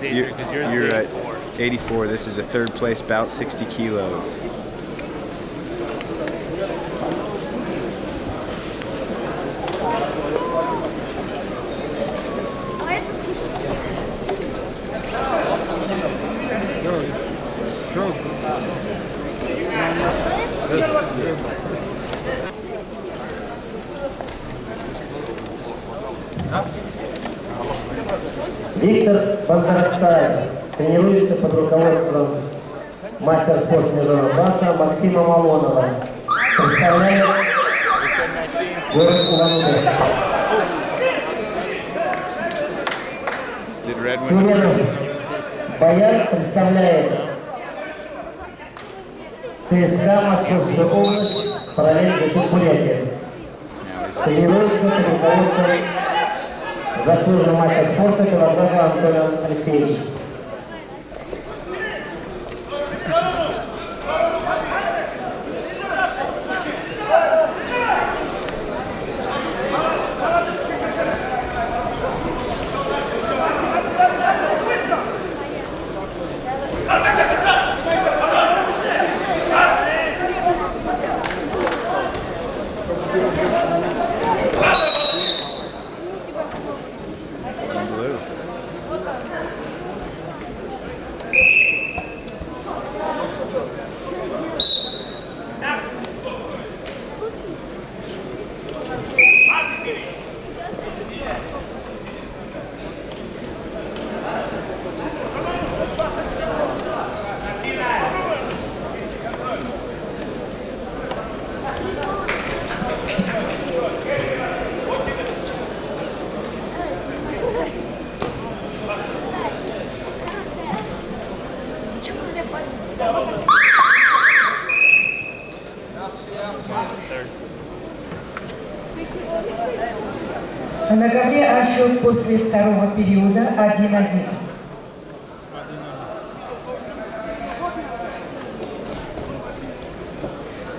mine's 83 because yours You're is right. 84. 84. This is a third place bout, 60 kilos. Виктор Банзаракцаев тренируется под руководством мастера спорта международного класса Максима Малонова. Представляет город Улан-Удэ. Суленов Бояр представляет ЦСКА Московская область, параллель Зачем-Бурятия. Тренируется под руководством заслуженного мастера спорта Белоглазова Антона Алексеевича. На ковре отсчет после второго периода 1-1.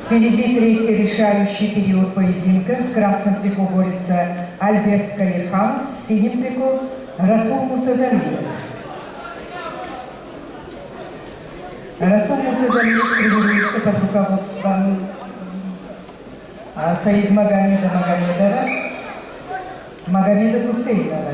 Впереди третий решающий период поединка. В красном трико борется Альберт Калирханов, в синем трико Расул Муртазалиев. Расул Муртазалиев тренируется под руководством Саид Магомеда Магомеда Гусейнова.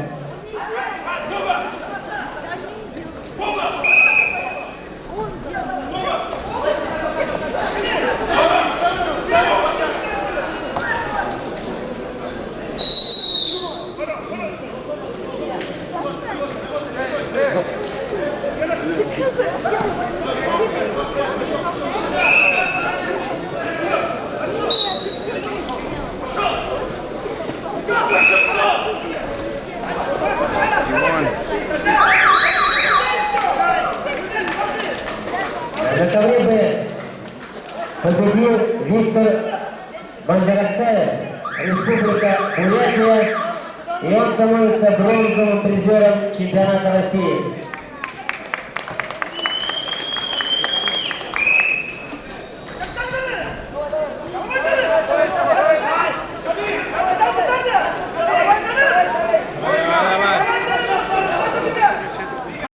На ковре Б победил Виктор Банзаракцаев, Республика Бурятия, и он становится бронзовым призером чемпионата России.